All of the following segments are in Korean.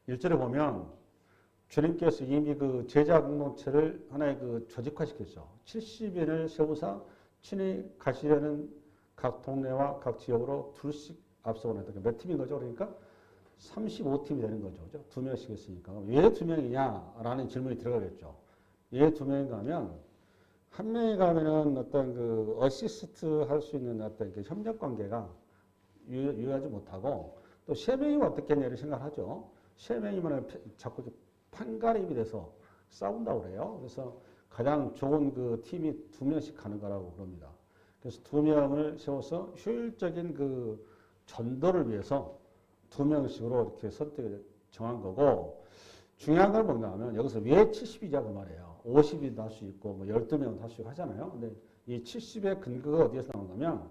1절에 보면 주님께서 이미 그 제자 공동체를 하나의 그 조직화시켰죠. 70인을 세우사 친히 가시려는 각 동네와 각 지역으로 둘씩 앞서 보냈다. 몇 팀인 거죠? 그러니까 35팀이 되는 거죠. 그죠? 2명씩 했으니까. 왜 2명이냐라는 질문이 들어가겠죠. 왜 2명인가 하면, 한 명이 가면은 어떤 그 어시스트 할 수 있는 어떤 그 협력 관계가 유효하지 못하고, 또 3명이면 어떻겠냐 이런 생각을 하죠. 3명이면 자꾸 판가름이 돼서 싸운다고 그래요. 그래서 가장 좋은 그 팀이 2명씩 가는 거라고 그럽니다. 그래서 2명을 세워서 효율적인 그 전도를 위해서 2명씩으로 이렇게 선택을 정한 거고, 중요한 건 뭔가 하면 여기서 왜 70이냐 그 말이에요. 50이도 할 수 있고 뭐 12명도 할 수 있고 하잖아요. 근데 이 70의 근거가 어디에서 나오냐면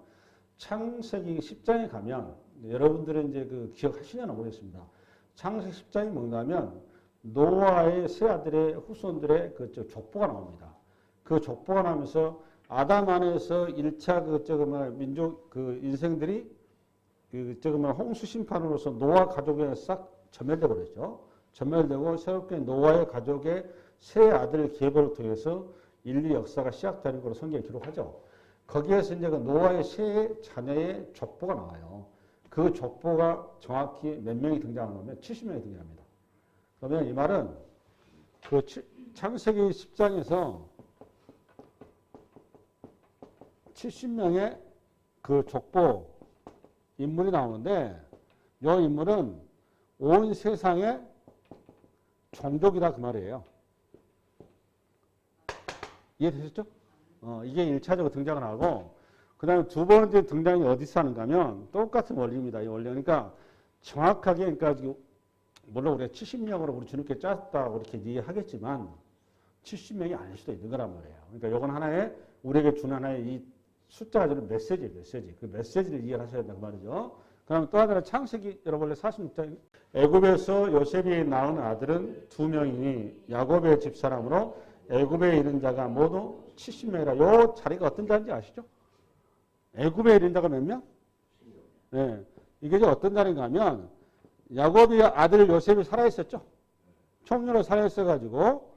창세기 10장에 가면, 여러분들은 이제 그 기억하시냐는 모르겠습니다. 창세기 10장이 뭔가 하면 노아의 세 아들의 후손들의 그 족보가 나옵니다. 그 족보가 나오면서 아담 안에서 1차 민족 그 인생들이 홍수 심판으로서 노아 가족에 싹 전멸되고 그랬죠. 전멸되고 새롭게 노아의 가족의 세 아들 계보를 통해서 인류 역사가 시작되는 걸로 성경에 기록하죠. 거기에서 이제 그 노아의 세 자녀의 족보가 나와요. 그 족보가 정확히 몇 명이 등장하냐면 70명이 등장합니다. 그러면 이 말은 그 창세기 10장에서 70명의 그 족보 인물이 나오는데, 이 인물은 온 세상의 종족이다 그 말이에요. 이해되셨죠? 이게 1차적으로 등장을 하고, 그 다음에 두 번째 등장이 어디서 하는가 하면 똑같은 원리입니다. 이 원리. 그러니까 정확하게, 그러니까 물론 우리가 70명으로 우리 주님께 짰다고 이렇게 이해하겠지만 70명이 아닐 수도 있는 거란 말이에요. 그러니까 이건 하나의 우리에게 주는 하나의 이 숫자가 주는 메시지예요. 메시지. 그 메시지를 이해를 하셔야 된다 그 말이죠. 그럼 또 하나는 창세기 여러분 원래 46장, 애굽에서 요셉이 낳은 아들은 2명이니 야곱의 집사람으로 애굽에 이른 자가 모두 70명이라. 요 자리가 어떤 자리인지 아시죠? 애굽에 이른 자가 몇 명? 네. 이게 어떤 자리인가 하면 야곱의 아들 요셉이 살아있었죠. 총리로 살아있어가지고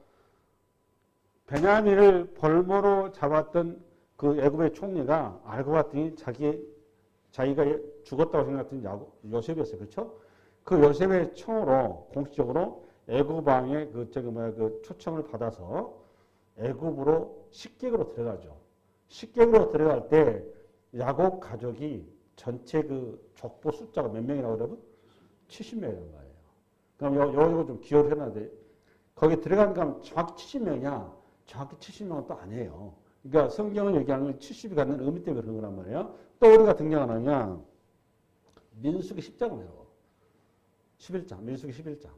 베냐민을 벌모로 잡았던 그 애굽의 총리가 알고 봤더니 자기가 죽었다고 생각했던 요셉이었어요. 그렇죠? 그 요셉의 청으로 공식적으로 애굽 왕의 그 초청을 받아서 애굽으로 식객으로 들어가죠. 식객으로 들어갈 때 야곱 가족이 전체 그 족보 숫자가 몇 명이라고 그러면 70명이라는 거예요. 그럼 요거 좀 기억을 해놔야 거기 들어간 거 정확히 70명이야. 정확히 70명은 또 아니에요. 그러니까 성경을 얘기하는 건 70이 갖는 의미 때문에 그런 거란 말이에요. 또 우리가 등장하느냐, 민수기 10장을 해요. 11장, 민수기 11장.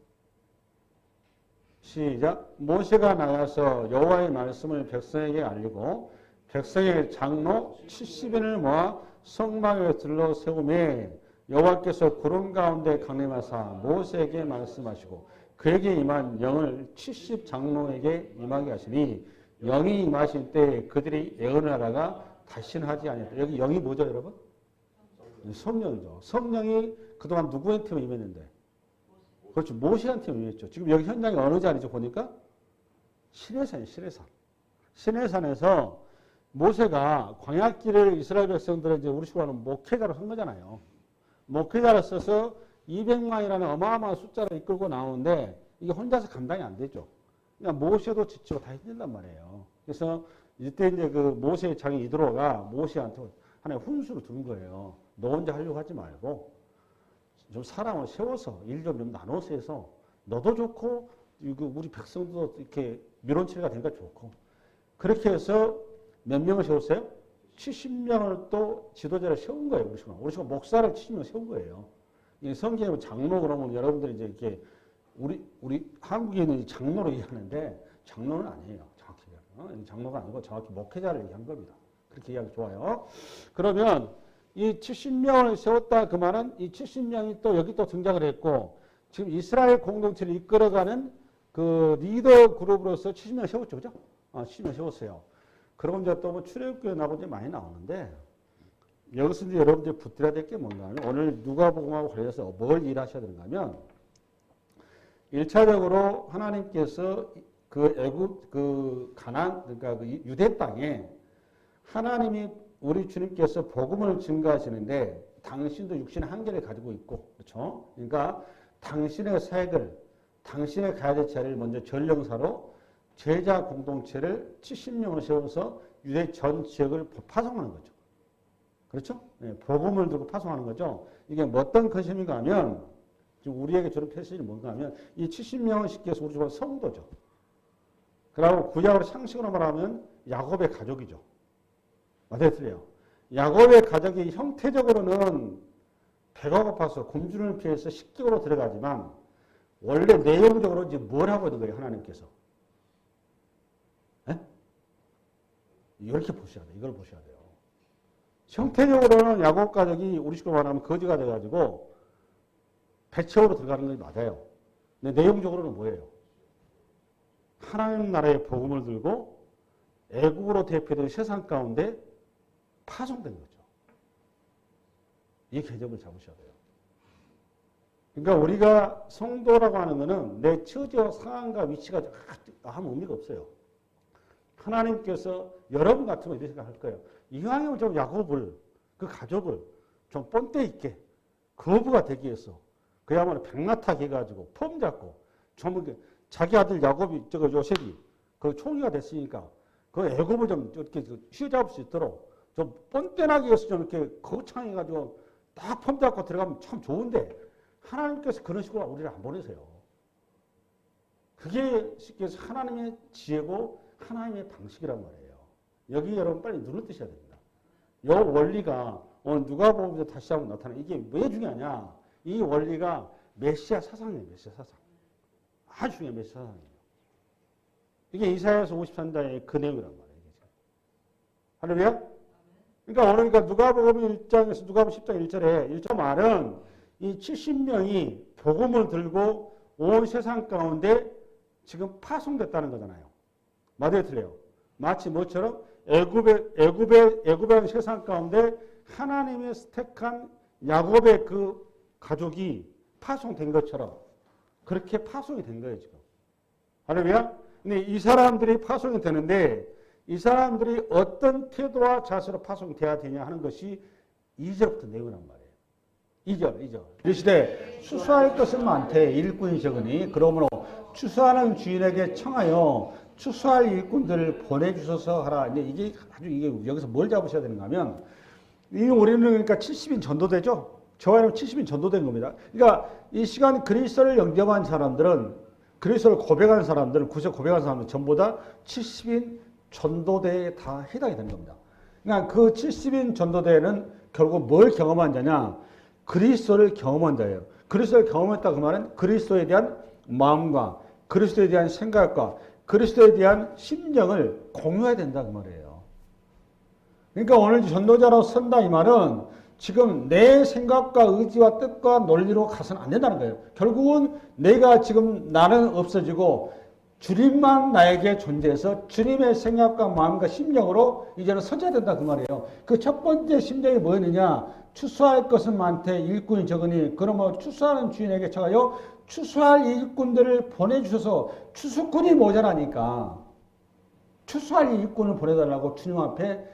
시작. 모세가 나가서 여호와의 말씀을 백성에게 알리고 백성의 장로 70인을 모아 성막에 들러 세우매 여호와께서 구름 가운데 강림하사 모세에게 말씀하시고 그에게 임한 영을 70 장로에게 임하게 하시니 영이 임하실 때 그들이 예언을 하다가 다시는 하지 아니했다. 여기 영이 뭐죠, 여러분? 성령이죠. 성령이 그동안 누구한테 임했는데? 그렇죠. 모세한테 임했죠. 지금 여기 현장이 어느 자리죠, 보니까? 시내산이에요, 시내산. 시내산에서 모세가 광야길을 이스라엘 백성들을 이제 우리 식으로 하는 목회자로 한 거잖아요. 목회자로 써서 200만이라는 어마어마한 숫자를 이끌고 나오는데 이게 혼자서 감당이 안 되죠. 그러니까 모세도 지치고 다 힘들단 말이에요. 그래서 이때 이제 그 모세의 장인 이드로가 모세한테 하나의 훈수를 둔 거예요. 너 혼자 하려고 하지 말고 좀 사람을 세워서 일 좀 나눠서 해서 너도 좋고 우리 백성도 이렇게 밀원체가 되니까 좋고 그렇게 해서 몇 명을 세웠어요? 70명을 또 지도자를 세운 거예요. 우리 시가 목사를 70명 세운 거예요. 성경에 장로 그러면 여러분들이 이제 이렇게 우리 한국에 있는 장로로 얘기하는데 장로는 아니에요. 정확히 얘기하면. 장로가 아니고 정확히 목회자를 얘기한 겁니다. 그렇게 이해하기 좋아요. 그러면 이 70명을 세웠다 그 말은 이 70명이 또 여기 또 등장을 했고 지금 이스라엘 공동체를 이끌어가는 그 리더 그룹으로서 70명 세웠죠. 그죠? 70명 세웠어요. 그럼 이제 또 뭐 출애굽기에 나오고 많이 나오는데 여기서 이제 여러분들이 붙들어야 될 게 뭔가 하면 오늘 누가복음하고 관련해서 뭘 일하셔야 되는가 하면 1차적으로 하나님께서 그 애굽 그 가나안 그러니까 그 유대 땅에 하나님이 우리 주님께서 복음을 증거하시는데 당신도 육신의 한계를 가지고 있고 그렇죠? 그러니까 당신의 사역을 당신의 가야 될 자리를 먼저 전령사로 제자 공동체를 70명을 세워서 유대 전 지역을 파송하는 거죠. 그렇죠? 네, 복음을 들고 파송하는 거죠. 이게 뭐 어떤 컨셉인가 하면 지금 우리에게 저런 패시지 뭔가 하면 이 70명을 시켜서 우리 집안 성도죠. 그리고 구약으로 상식으로 말하면 야곱의 가족이죠. 맞아요, 틀려요. 야곱의 가족이 형태적으로는 배가 고파서 굶주림을 피해서 식객으로 들어가지만 원래 내용적으로 이제 뭘 하고 있는 거예요, 하나님께서? 네? 이렇게 보셔야 돼요. 이걸 보셔야 돼요. 형태적으로는 야곱 가족이 우리 식으로 말하면 거지가 돼가지고 배척으로 들어가는 게 맞아요. 근데 내용적으로는 뭐예요? 하나님 나라의 복음을 들고 애국으로 대표된 세상 가운데 파송된 거죠. 이 개념을 잡으셔야 돼요. 그러니까 우리가 성도라고 하는 것은 내 처지와 상황과 위치가 아무 의미가 없어요. 하나님께서 여러분 같으면 이렇게 생각할 거예요. 이왕이면 좀 야곱을 그 가족을 좀 뻔때 있게 거부가 되기 위해서 그야말로 백마타게 해가지고 폼 잡고 좀 자기 아들 야곱이 요셉이 그 총리가 됐으니까 그 애굽을 좀 이렇게 휘어잡을 수 있도록 좀 뻔때나게 해서 좀 이렇게 거창해가지고 딱 폼 잡고 들어가면 참 좋은데 하나님께서 그런 식으로 우리를 안 보내세요. 그게 쉽게 해서 하나님의 지혜고 하나님의 방식이란 말이에요. 여기 여러분 빨리 눈을 뜨셔야 됩니다. 이 원리가 오늘 누가복음에서 다시 한번 나타나. 이게 왜 중요하냐? 이 원리가 메시아 사상이에요. 메시아 사상. 아주 중요한 메시아 사상이에요. 이게 이사야서 53장의 그 내용이란 말이에요. 할렐루야? 그러니까 오늘 누가복음 1장에서 누가복음 10장 1절에 1절 말은 이 70명이 복음을 들고 온 세상 가운데 지금 파송됐다는 거잖아요. 맞아요, 틀려요? 마치 뭐처럼 애굽의 세상 가운데 하나님의 택한 야곱의 그 가족이 파송된 것처럼 그렇게 파송이 된 거예요, 지금. 할렐루야? 근데 이 사람들이 파송이 되는데 이 사람들이 어떤 태도와 자세로 파송돼야 되냐 하는 것이 2절부터 내용이란 말이에요. 2절. 이르시되 추수할 것은 많되 일꾼이 적으니 그러므로 추수하는 주인에게 청하여 추수할 일꾼들을 보내주셔서 하라. 이게 여기서 뭘 잡으셔야 되는가 하면 우리는 그러니까 70인 전도되죠. 저와는 70인 전도된 겁니다. 그러니까 이 시간 그리스도를 영접한 사람들은 그리스도를 고백한 사람들은 구속 고백한 사람들 전부 다 70인 전도대에 다 해당이 되는 겁니다. 그러니까 그 70인 전도대에는 결국 뭘 경험한 자냐? 그리스도를 경험한 자예요. 그리스도를 경험했다 그 말은 그리스도에 대한 마음과 그리스도에 대한 생각과 그리스도에 대한 심정을 공유해야 된다 그 말이에요. 그러니까 오늘 전도자로 선다 이 말은 지금 내 생각과 의지와 뜻과 논리로 가서는 안 된다는 거예요. 결국은 내가 지금 나는 없어지고 주님만 나에게 존재해서 주님의 생각과 마음과 심정으로 이제는 서져야 된다 그 말이에요. 그 첫 번째 심정이 뭐였느냐? 추수할 것은 많되 일꾼이 적으니 그러면 추수하는 주인에게 청하여 추수할 일꾼들을 보내주셔서 추수꾼이 모자라니까 추수할 일꾼을 보내달라고 주님 앞에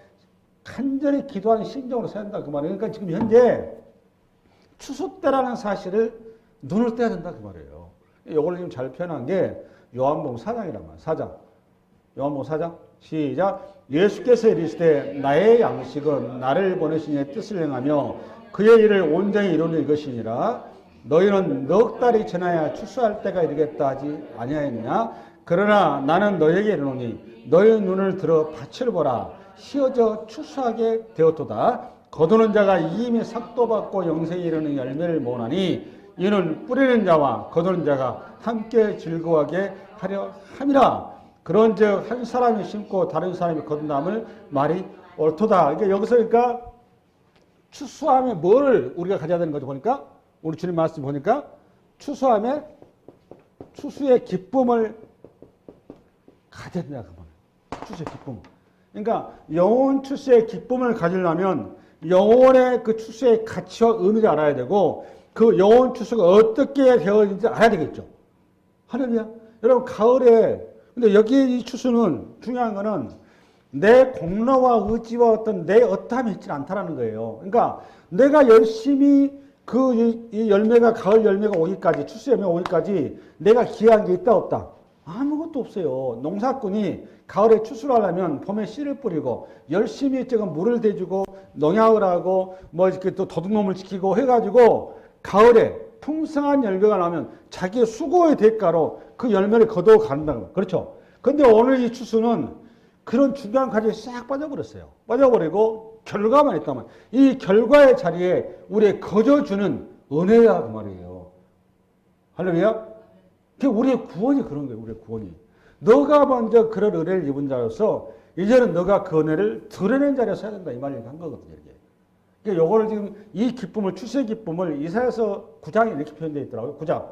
간절히 기도하는 심정으로 서야 된다 그 말이에요. 그러니까 지금 현재 추수 때라는 사실을 눈을 떼야 된다 그 말이에요. 이걸 지금 잘 표현한 게 요한복음 4장이란 말이에요. 4장. 요한복음 4장. 시작. 예수께서 이르시되 나의 양식은 나를 보내신 이의 뜻을 행하며 그의 일을 온전히 이루는 이것이니라. 너희는 넉 달이 지나야 추수할 때가 이르겠다 하지 아니하였느냐. 그러나 나는 너희에게 이르노니 너희 눈을 들어 밭을 보라. 휘어져 추수하게 되었도다. 거두는 자가 이미 삭도 받고 영생에 이르는 열매를 모으나니 이는 뿌리는 자와 거두는 자가 함께 즐거워하게 하려 함이라. 그런즉 한 사람이 심고 다른 사람이 거둔다함을 말이 옳도다. 그러니까 여기서 그러니까 추수함에 뭘 우리가 가져야 되는 거죠? 보니까 우리 주님 말씀 보니까 추수함에 추수의 기쁨을 가져야 된다. 추수의 기쁨. 그러니까 영혼 추수의 기쁨을 가지려면 영혼의 그 추수의 가치와 의미를 알아야 되고 그 영혼 추수가 어떻게 되어지는지 알아야 되겠죠. 할렐루야. 여러분 가을에 근데 여기 이 추수는 중요한 거는 내 공로와 의지와 어떤 내 어떠함이 있지 않다라는 거예요. 그러니까 내가 열심히 이 열매가 가을 열매가 오기까지 추수 열매가 오기까지 내가 기여한 게 있다 없다? 아무것도 없어요. 농사꾼이 가을에 추수를 하려면 봄에 씨를 뿌리고 열심히 지금 물을 대주고 농약을 하고 뭐 이렇게 또 도둑놈을 지키고 해가지고 가을에 풍성한 열매가 나면 자기의 수고의 대가로 그 열매를 거두어 간다는 거예요. 그렇죠? 근데 오늘 이 추수는 그런 중요한 과정이 싹 빠져버렸어요. 빠져버리고 결과만 있다면 이 결과의 자리에 우리의 거저주는 은혜야 그 말이에요. 할렐루야? 그게 우리의 구원이 그런 거예요. 우리의 구원이. 너가 먼저 그런 은혜를 입은 자로서 이제는 너가 그 은혜를 드러낸 자리에 서야 된다 이 말을 한 거거든요. 이게. 그러니까 요거를 지금 이 기쁨을 추수의 기쁨을 이사야서 9장에 이렇게 표현되어 있더라고요. 9장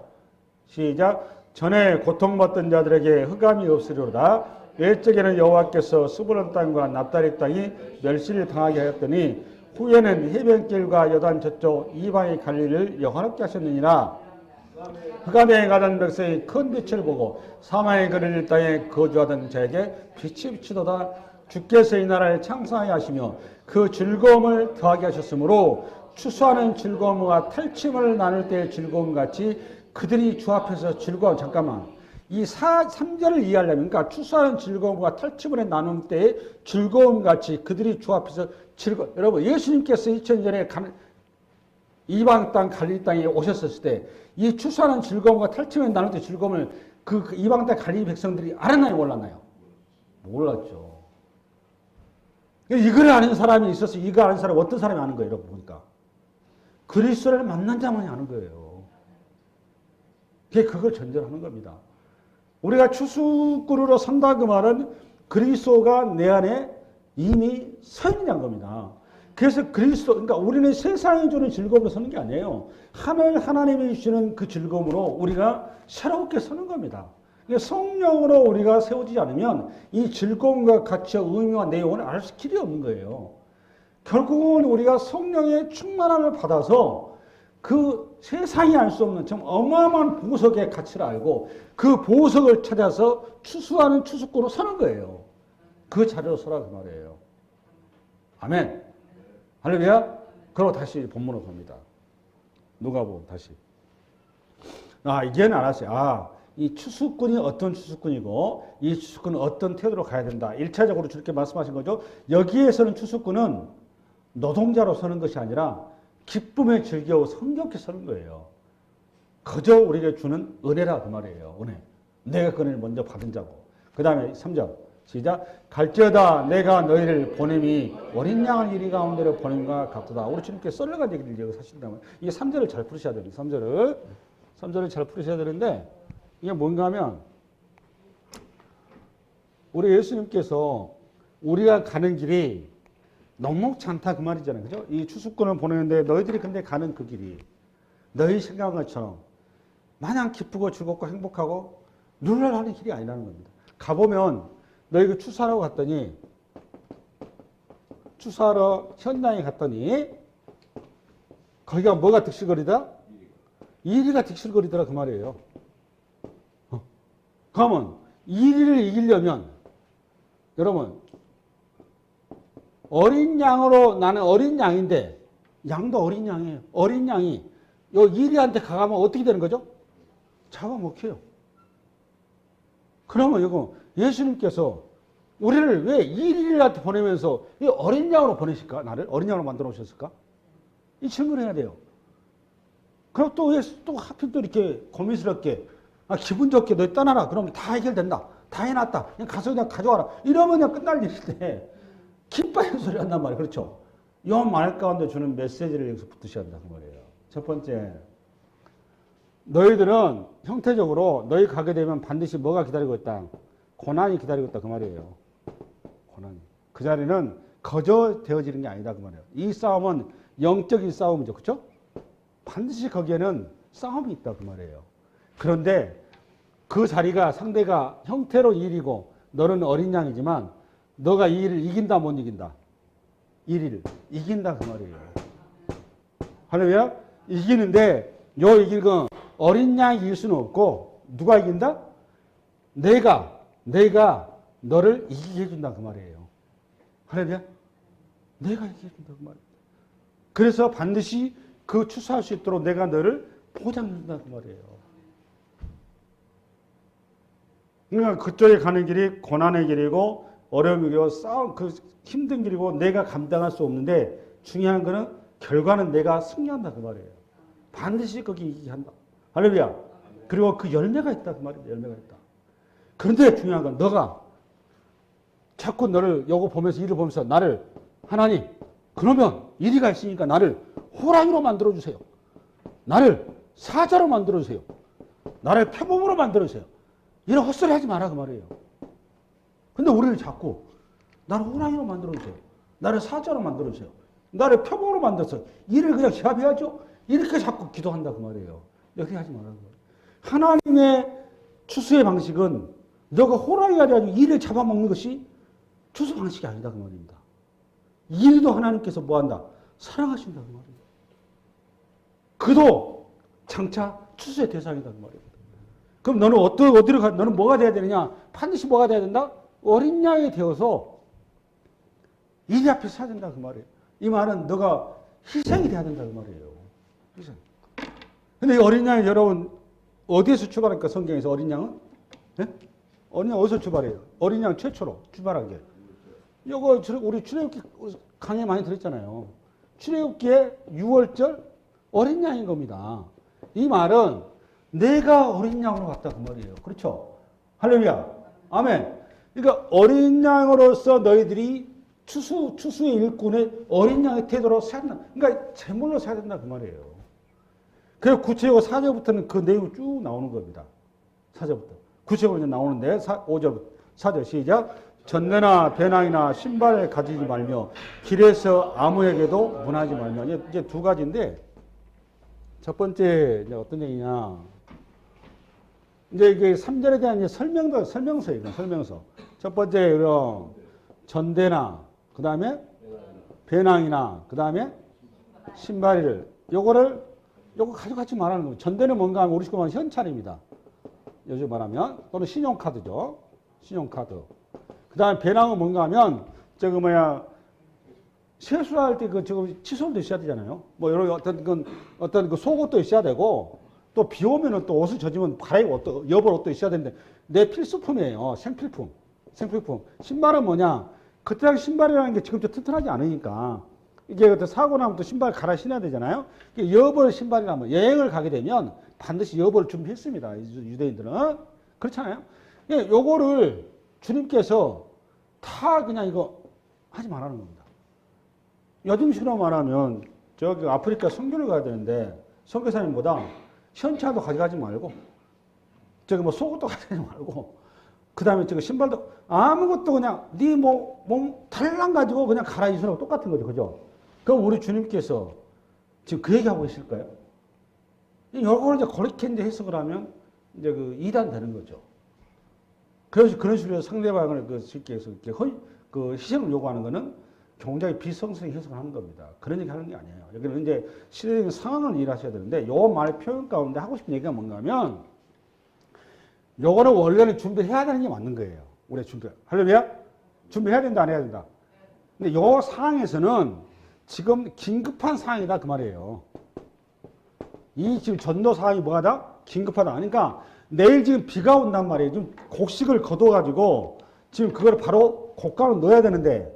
시작. 전에 고통받던 자들에게 흑암이 없으리로다. 옛적에는 여호와께서 수브론 땅과 납달리 땅이 멸시를 당하게 하였더니 후에는 해변길과 여단 저쪽 이방의 갈릴리를 영화롭게 하셨느니라. 흑암에 가던 백성이 큰 빛을 보고 사망의 그늘 땅에 거주하던 자에게 빛이 비치도다. 주께서 이 나라를 창성하게 하시며 그 즐거움을 더하게 하셨으므로 추수하는 즐거움과 탈취물 나눌 때의 즐거움 같이 그들이 주 앞에서 즐거움. 잠깐만. 이 3절을 이해하려면 그러니까 추수하는 즐거움과 탈취물의 나눔 때의 즐거움 같이 그들이 주 앞에서 즐거움. 여러분 예수님께서 2000년 전에 이방 땅 갈릴리 땅에 오셨을 때 이 추수하는 즐거움과 탈취물의 나눌 때 즐거움을 그 이방 땅 갈릴리 백성들이 알았나요 몰랐나요? 몰랐죠. 이걸 아는 사람이 있어서 이거 아는 사람이 어떤 사람이 아는 거예요? 여러분 보니까 그리스도를 만난 자만이 아는 거예요. 그게 그걸 전제하는 겁니다. 우리가 추수꾼으로 산다 그 말은 그리스도가 내 안에 이미 서 있는 겁니다. 그래서 그리스도, 그러니까 우리는 세상이 주는 즐거움으로 서는 게 아니에요. 하나님이 주시는 그 즐거움으로 우리가 새롭게 서는 겁니다. 성령으로 우리가 세워지지 않으면 이 즐거움과 가치와 의미와 내용을 알 길이 없는 거예요. 결국은 우리가 성령의 충만함을 받아서 그 세상이 알 수 없는 참 어마어마한 보석의 가치를 알고 그 보석을 찾아서 추수하는 추수꾼으로 서는 거예요. 그 자리로 서라 그 말이에요. 아멘. 할렐루야. 그리고 다시 본문으로 갑니다. 누가복음 다시. 이제는 알았어요. 이 추수꾼이 어떤 추수꾼이고 이 추수꾼은 어떤 태도로 가야 된다. 1차적으로 저렇게 말씀하신 거죠. 여기에서는 추수꾼은 노동자로 서는 것이 아니라 기쁨에 즐겨워 성경케 서는 거예요. 그저 우리에게 주는 은혜라 그 말이에요. 은혜. 내가 그 은혜를 먼저 받은 자고. 그 다음에 3절 시작. 갈지어다 내가 너희를 보냄이 어린 양을 이리 가운데로 보냄과 같도다. 우리 주님께서 썰려간 얘기를 사실이라면 이게 3절을 잘 풀으셔야 됩니다. 3절을 잘 풀으셔야 되는데 이게 뭔가 하면 우리 예수님께서 우리가 가는 길이 녹록지 않다 그 말이잖아요. 그죠? 이 추수꾼을 보내는데 너희들이 근데 가는 그 길이 너희 생각한 것처럼 마냥 기쁘고 즐겁고 행복하고 누를 하는 길이 아니라는 겁니다. 가보면 너희 그 추수하러 갔더니 추수하러 현장에 갔더니 거기가 뭐가 득실거리다? 이리가 득실거리더라 그 말이에요. 그러면 이리를 이기려면 여러분 어린 양으로 나는 어린 양인데 양도 어린 양이에요. 어린 양이 요 이리한테 가가면 어떻게 되는 거죠? 잡아먹혀요. 그러면 이거 예수님께서 우리를 왜 이리한테 보내면서 이 어린 양으로 보내실까? 나를 어린 양으로 만들어 오셨을까? 이 질문을 해야 돼요. 그럼 또 왜 또 하필 또 이렇게 고민스럽게 기분 좋게 너 떠나라. 그러면 다 해결된다. 다 해놨다. 그냥 가서 그냥 가져와라. 이러면 그냥 끝날 일인데 기뻐하는 소리 한단 말이에요. 그렇죠? 이 말 가운데 주는 메시지를 여기서 붙으셔야 한다. 그 말이에요. 첫 번째, 너희들은 형태적으로 너희 가게 되면 반드시 뭐가 기다리고 있다? 고난이 기다리고 있다. 그 말이에요. 고난이. 그 자리는 거저 되어지는 게 아니다. 그 말이에요. 이 싸움은 영적인 싸움이죠. 그렇죠? 반드시 거기에는 싸움이 있다. 그 말이에요. 그런데 그 자리가 상대가 형태로 일이고 너는 어린 양이지만 너가 이 일을 이긴다 못 이긴다? 이 일을 이긴다 그 말이에요. 할렐루야? 이기는데 요 이길 건 어린 양이 이길 수는 없고 누가 이긴다? 내가 너를 이기게 해준다 그 말이에요. 할렐루야? 내가 이기게 해준다 그 말이에요. 그래서 반드시 그 추수할 수 있도록 내가 너를 보장해준다 그 말이에요. 그러니까 그쪽에 가는 길이 고난의 길이고 어려움의 길이고 싸움 그 힘든 길이고 내가 감당할 수 없는데 중요한 거는 결과는 내가 승리한다 그 말이에요. 반드시 거기 이기게 한다. 할렐루야. 그리고 그 열매가 있다 그 말이에요. 열매가 있다. 그런데 중요한 건 너가 자꾸 너를 요거 보면서 일을 보면서 나를 하나님 그러면 일이가 있으니까 나를 호랑이로 만들어주세요. 나를 사자로 만들어주세요. 나를 표범으로 만들어주세요. 이런 헛소리 하지 마라 그 말이에요. 근데 우리는 자꾸 나를 호랑이로 만들어주세요. 나를 사자로 만들어주세요. 나를 표범으로 만들어서 일을 그냥 제압해야죠. 이렇게 자꾸 기도한다 그 말이에요. 이렇게 하지 마라 그 말이에요. 하나님의 추수의 방식은 너가 호랑이가 돼가지고 일을 잡아먹는 것이 추수 방식이 아니다 그 말입니다. 일도 하나님께서 뭐한다? 사랑하신다 그 말이에요. 그도 장차 추수의 대상이다 그 말입니다. 그럼 너는 어디로 가? 너는 뭐가 돼야 되느냐? 반드시 뭐가 돼야 된다? 어린 양이 되어서 이리 앞에 서야 된다 그 말이에요. 이 말은 너가 희생이 돼야 된다 그 말이에요. 희생. 근데 이 어린 양이 여러분 어디에서 출발할까? 성경에서 어린 양은? 네? 어린 양 어디서 출발해요? 어린 양 최초로 출발한 게. 이거 우리 출애굽기 강의 많이 들었잖아요. 출애굽기의 6월절 어린 양인 겁니다. 이 말은 내가 어린 양으로 갔다 그 말이에요. 그렇죠? 할렐루야. 아멘. 그러니까 어린 양으로서 너희들이 추수의 일꾼의 어린 양의 태도로 서야 된다. 그러니까 제물로 서야 된다 그 말이에요. 그래서 구체적으로 4절부터는 그 내용이 쭉 나오는 겁니다. 4절부터. 구체적으로 이제 나오는데 5절, 4절 시작. 전대나 배낭이나 신발을 가지지 말며 길에서 아무에게도 문하지 말며. 이제 두 가지인데 첫 번째 이제 어떤 얘기냐. 이제 이게 3절에 대한 이제 설명서예요. 설명서. 첫 번째 이런 전대나 그 다음에 배낭이나 그 다음에 신발을 요거 가져가지 말라는 겁니다. 전대는 뭔가 하면 우리 식으로 말하면 현찰입니다. 요즘 말하면 또는 신용카드죠. 신용카드. 그 다음에 배낭은 뭔가 하면 세수할 때 칫솔도 있어야 되잖아요. 뭐 여러 어떤 그 속옷도 있어야 되고 또 비 오면은 또 옷을 젖으면 갈아입고 여벌 옷도 있어야 되는데 내 필수품이에요. 생필품. 신발은 뭐냐? 그때 당시 신발이라는 게 지금도 튼튼하지 않으니까 이게 그때 사고 나면 또 신발 갈아 신어야 되잖아요. 여벌 신발이라면 여행을 가게 되면 반드시 여벌을 준비했습니다. 유대인들은. 그렇잖아요. 요거를 주님께서 다 그냥 이거 하지 말라는 겁니다. 요즘식으로 말하면 저기 아프리카 선교를 가야 되는데 선교사님보다 현찰도 가져가지 말고 저기 뭐 속옷도 가져가지 말고 그 다음에 저기 신발도 아무것도 그냥 네 몸 달랑 가지고 그냥 갈아입으는 거 똑같은 거죠. 그죠? 그럼 우리 주님께서 지금 그 얘기하고 계실까요? 요걸 이제 그렇게 이제 해석을 하면 이제 그 이단 되는 거죠. 그래서 그런 식으로 상대방을 그 희생을 요구하는 거는 굉장히 비성스럽게 해석을 하는 겁니다. 그런 얘기 하는 게 아니에요. 여기는 이제 시대적인 상황을 이해하셔야 되는데 요 말의 표현 가운데 하고 싶은 얘기가 뭔가 하면 요거는 원래는 준비해야 되는 게 맞는 거예요. 우리 할렐루야? 준비해야 된다, 안 해야 된다? 근데 요 상황에서는 지금 긴급한 상황이다 그 말이에요. 이 지금 전도 상황이 뭐하다? 긴급하다. 그러니까 내일 지금 비가 온단 말이에요. 지금 곡식을 거둬가지고 지금 그걸 바로 곡간으로 넣어야 되는데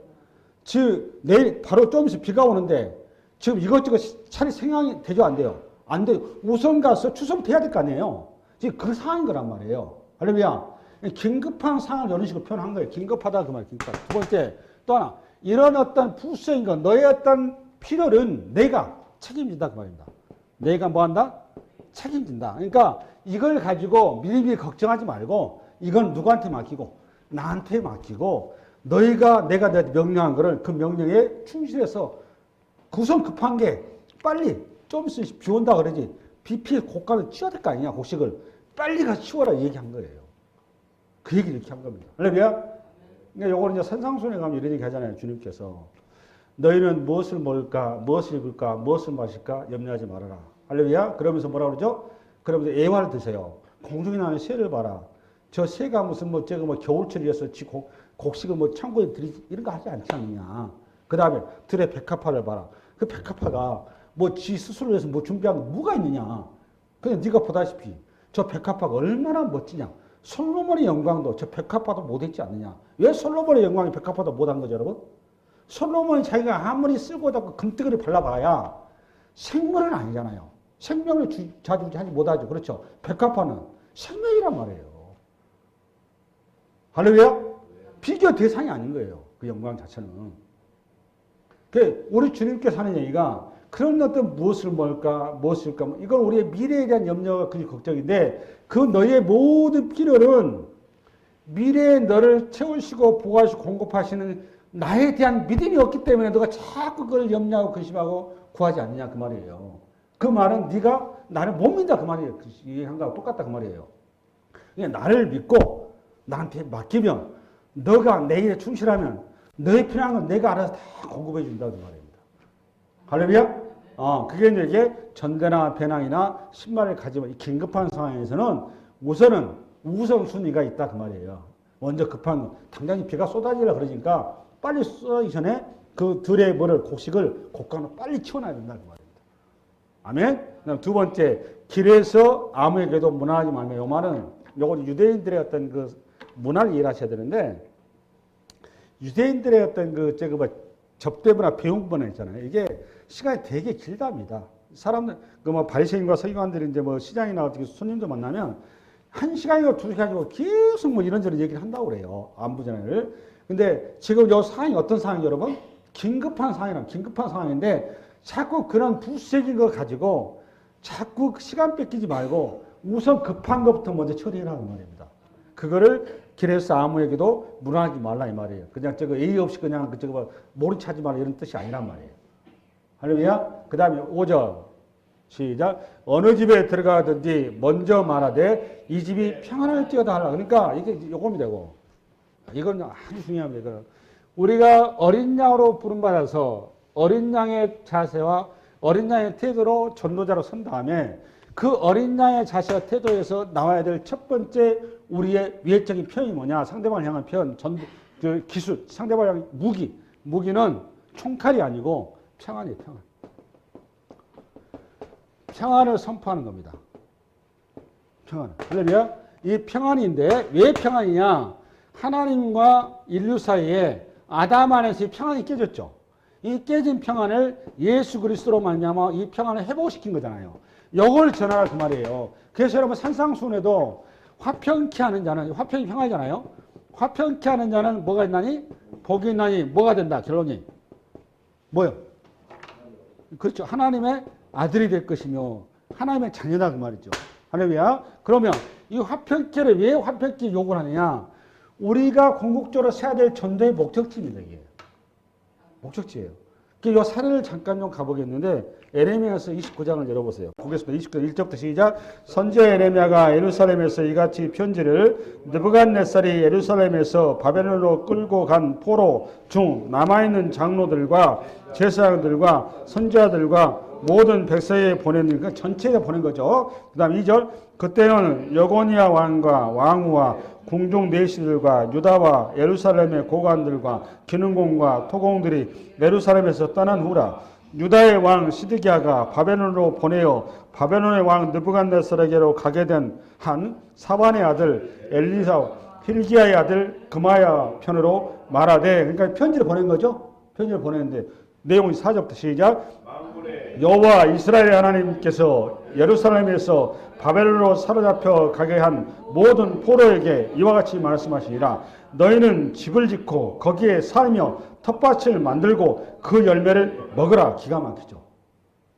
지금 내일 바로 좀 있으면 비가 오는데 지금 이것저것 차라리 생각이 되죠? 안 돼요? 안 돼요. 우선 가서 추선부터 해야 될 거 아니에요? 지금 그 상황인 거란 말이에요. 할렐루야. 긴급한 상황을 이런 식으로 표현한 거예요. 긴급하다 그 말이에요. 긴급하다. 두 번째 또 하나 이런 어떤 부수인 것 너의 어떤 필요는 내가 책임진다 그 말입니다. 내가 뭐 한다? 책임진다. 그러니까 이걸 가지고 미리미리 걱정하지 말고 이건 누구한테 맡기고 나한테 맡기고 내가 명령한 거를 그 명령에 충실해서 우선 급한 게 빨리 좀 있으면 비 온다 그러지 비필 곡간을 치워야 될 거 아니냐 곡식을 빨리 가서 치워라 얘기한 거예요. 그 얘기를 이렇게 한 겁니다. 할렐루야? 그러니까 요거는 이제 산상순에 가면 이런 얘기 하잖아요. 주님께서 너희는 무엇을 먹을까 무엇을 입을까 무엇을 마실까 염려하지 말아라. 할렐루야? 그러면서 뭐라 그러죠? 그러면서 애화를 드세요. 공중에 나는 새를 봐라. 저 새가 무슨 뭐 저거 뭐 겨울철이어서 지 곡식을 뭐 창고에 들이지 이런 거 하지 않지 않느냐. 그 다음에 들의 백합화를 봐라. 그 백합화가 뭐 지 스스로 해서 뭐 준비한 거 뭐가 있느냐. 그냥 네가 보다시피 저 백합화가 얼마나 멋지냐. 솔로몬의 영광도 저 백합화도 못했지 않느냐. 왜 솔로몬의 영광이 백합화도 못한 거죠, 여러분? 솔로몬이 자기가 아무리 쓸고 닦고 금뜨거리 발라봐야 생물은 아니잖아요. 생명을 자주하지 못하죠. 그렇죠. 백합화는 생명이란 말이에요. 할렐루야? 비교 대상이 아닌 거예요. 그 영광 자체는. 우리 주님께서 하는 얘기가 그런 어떤 무엇을 뭘까, 무엇일까, 이건 우리의 미래에 대한 염려가 그 걱정인데 그 너의 모든 필요는 미래에 너를 채우시고 보호하시고 공급하시는 나에 대한 믿음이 없기 때문에 너가 자꾸 그걸 염려하고 근심하고 구하지 않느냐 그 말이에요. 그 말은 네가 나를 못 믿는다 그 말이에요. 이한 거하고 똑같다 그 말이에요. 그냥 나를 믿고 나한테 맡기면 너가 내 일에 충실하면 너의 필요한 건 내가 알아서 다 공급해 준다 그 말입니다. 할렐루야? 그게 이제 전대나 배낭이나 신발을 가지면 긴급한 상황에서는 우선은 우선순위가 있다 그 말이에요. 먼저 급한 거. 당장에 비가 쏟아지려 그러니까 빨리 쏟아지기 전에 그 들의 뭐를 곡식을 곡간으로 빨리 치워놔야 된다 그 말입니다. 아멘? 그다음 두 번째, 길에서 아무에게도 문화하지 말며. 이 말은 요건 유대인들의 어떤 그 문화를 이해하셔야 되는데 유대인들의 어떤 그 접대문화, 배움문화 있잖아요. 이게 시간이 되게 길답니다. 사람들 그 뭐 바리새인과 서기관들이 이제 뭐 시장에 나가서 손님도 만나면 1시간이고 2시간이고 계속 뭐 이런저런 얘기를 한다고 그래요. 안부전화를. 근데 지금 요 상황이 어떤 상황이에요, 여러분? 긴급한 상황인데 자꾸 그런 부수적인 거 가지고 자꾸 시간 뺏기지 말고 우선 급한 것부터 먼저 처리해라는 말입니다. 그거를 길에서 아무에게도 문화하지 말라 이 말이에요. 그냥 예의 없이 그냥 모른 체하지 말라 이런 뜻이 아니란 말이에요. 할렐루야. 그 다음에 5절 시작. 어느 집에 들어가든지 먼저 말하되 이 집이 평안할지어다 하라. 그러니까 이게 요금이 되고 이건 아주 중요합니다. 우리가 어린 양으로 부름받아서 어린 양의 자세와 어린 양의 태도로 전도자로 선 다음에 그 어린 양의 자세와 태도에서 나와야 될 첫 번째 우리의 위해적인 표현이 뭐냐? 상대방을 향한 표현, 기술, 상대방을 향한 무기는 총칼이 아니고 평안이에요, 평안. 평안을 선포하는 겁니다. 평안. 할렐루야. 이 평안인데 왜 평안이냐? 하나님과 인류 사이에 아담 안에서 평안이 깨졌죠. 이 깨진 평안을 예수 그리스도로 말미암아 이 평안을 회복시킨 거잖아요. 이걸 전하라 그 말이에요. 그래서 여러분 산상순에도 화평케 하는 자는 화평이 평화잖아요. 화평케 하는 자는 뭐가 있나니? 복이 있나니 뭐가 된다? 결론이 뭐요? 그렇죠. 하나님의 아들이 될 것이며 하나님의 자녀다 그 말이죠. 할렐루야. 그러면 이 화평케를 왜 화평케 요구를 하느냐? 우리가 궁극적으로 세야 될 전도의 목적지입니다. 이게 목적지예요. 이 사례를 잠깐 좀 가보겠는데 에레미야서 29장을 열어보세요. 보겠습니다. 29장 1절부터 시작. 선지자 에레미야가 예루살렘에서 이같이 편지를 느부갓네살이 예루살렘에서 바벨론으로 끌고 간 포로 중 남아있는 장로들과 제사장들과 선지자들과 모든 백성에 보내니까 전체에 보낸 거죠. 그 다음 2절. 그때는 여고니아 왕과 왕후와 궁중 내시들과 유다와 예루살렘의 고관들과 기능공과 토공들이 예루살렘에서 떠난 후라. 유다의 왕 시드기야가 바벨론으로 보내어 바벨론의 왕 느부갓네살에게로 가게 된 한 사반의 아들 엘리사 힐기야의 아들 금하야 편으로 말하되, 그러니까 편지를 보낸 거죠. 편지를 보냈는데 내용이 4절부터 시작. 여호와 이스라엘 하나님께서 예루살렘에서 바벨론으로 사로잡혀 가게 한 모든 포로에게 이와 같이 말씀하시니라. 너희는 집을 짓고 거기에 살며 텃밭을 만들고 그 열매를 먹으라. 기가 막히죠.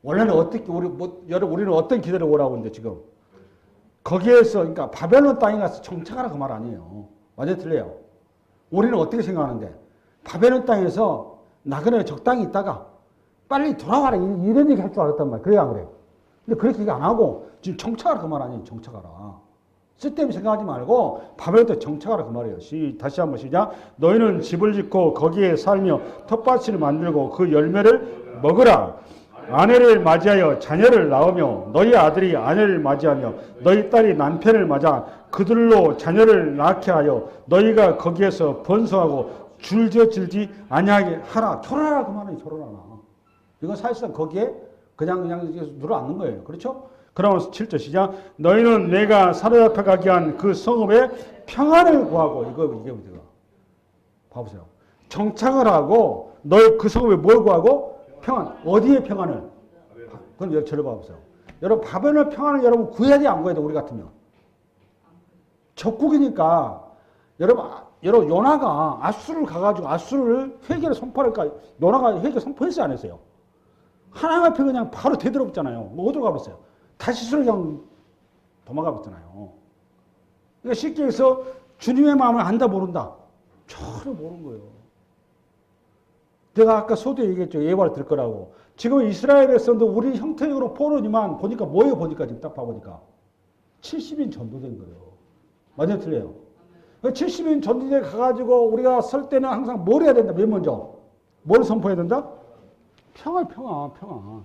원래는 어떻게 우리는 어떤 기대를 오라고 하는데 지금 거기에서 그러니까 바벨론 땅에 가서 정착하라 그 말 아니에요. 완전 틀려요. 우리는 어떻게 생각하는데 바벨론 땅에서 나그네 적당히 있다가 빨리 돌아와라 이런 얘기 할 줄 알았단 말이에요. 그래야 그래요. 근데 그렇게 얘기 안 하고 지금 정착하라 그 말 아니에요. 정착하라. 쓸데없이 생각하지 말고 바벨론 땅에 정착하라 그 말이에요. 다시 한번 시작. 너희는 집을 짓고 거기에 살며 텃밭을 만들고 그 열매를 먹으라. 아내를 맞이하여 자녀를 낳으며 너희 아들이 아내를 맞이하며 너희 딸이 남편을 맞아 그들로 자녀를 낳게 하여 너희가 거기에서 번성하고 줄져들지 아니하게 하라. 결혼하라 그 말은 결혼하라. 이건 사실상 거기에 그냥 눌러앉는 거예요. 그렇죠? 그러면서 7절 시작. 너희는 내가 사로잡혀 가게 한 그 성읍에 평안을 구하고 이게 문제가. 봐보세요. 정착을 하고 너희 그 성읍에 뭘 구하고? 평안. 어디에 평안을? 그럼 저를 봐보세요. 여러분 바벨론 평안을 여러분 구해야 돼 안 구해야 돼 우리 같으면? 적국이니까 여러분 요나가 아수를 가가지고 아수를 회개를 선포할까? 요나가 회개 선포했어요 안 했어요? 하나님 앞에 그냥 바로 되돌아붙잖아요. 뭐 어디로 가봤어요? 다시스를 그냥 도망가 봤잖아요. 그러니까 쉽게 해서 주님의 마음을 안다 모른다. 전혀 모르는 거예요. 내가 아까 소두에 얘기했죠. 예화를 들 거라고. 지금 이스라엘에서도 우리 형태적으로 포로지만 보니까 뭐예요? 보니까 지금 딱 봐보니까 70인 전도된 거예요. 맞아요? 틀려요? 70인 전도대 가가지고 우리가 설 때는 항상 뭘 해야 된다? 맨 먼저 뭘 선포해야 된다? 평안.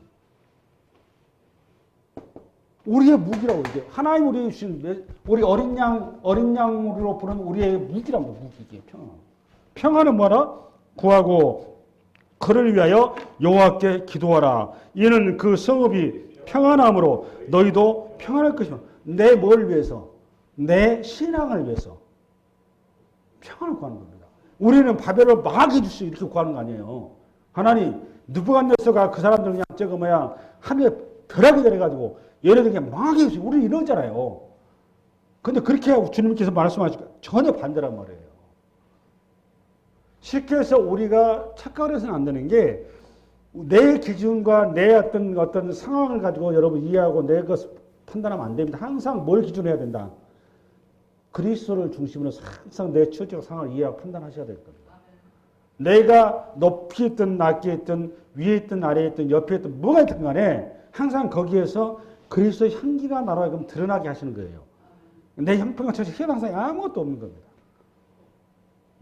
우리의 무기라고 이게 하나님 우리에게 주신 우리 어린 양으로 부르는 우리의 무기란 거 무기 이게 평안. 평안은 뭐라? 구하고 그를 위하여 여호와께 기도하라. 이는 그 성읍이 평안함으로 너희도 평안할 것이며 내 뭘 위해서? 내 신앙을 위해서 평안을 구하는 겁니다. 우리는 바벨을 망하게 해주시오 이렇게 구하는 거 아니에요. 하나님 느부갓네살가 그 사람들 그냥 저거 뭐야 하늘에 벼락이 내려가지고 얘네들 그냥 망하게 해주시오. 우리는 이러잖아요. 근데 그렇게 주님께서 말씀하시니까 전혀 반대란 말이에요. 쉽게 해서 우리가 착각을 해서는 안 되는 게 내 기준과 내 어떤 상황을 가지고 여러분 이해하고 내 것을 판단하면 안 됩니다. 항상 뭘 기준으로 해야 된다? 그리스도를 중심으로 항상 내 처지적 상황을 이해하고 판단하셔야 될 겁니다. 내가 높이 있든 낮게 있든 위에 있든 아래에 있든 옆에 있든 뭐가 있든 간에 항상 거기에서 그리스도의 향기가 나라고 드러나게 하시는 거예요. 내 형편과 처지 현황상에 아무것도 없는 겁니다.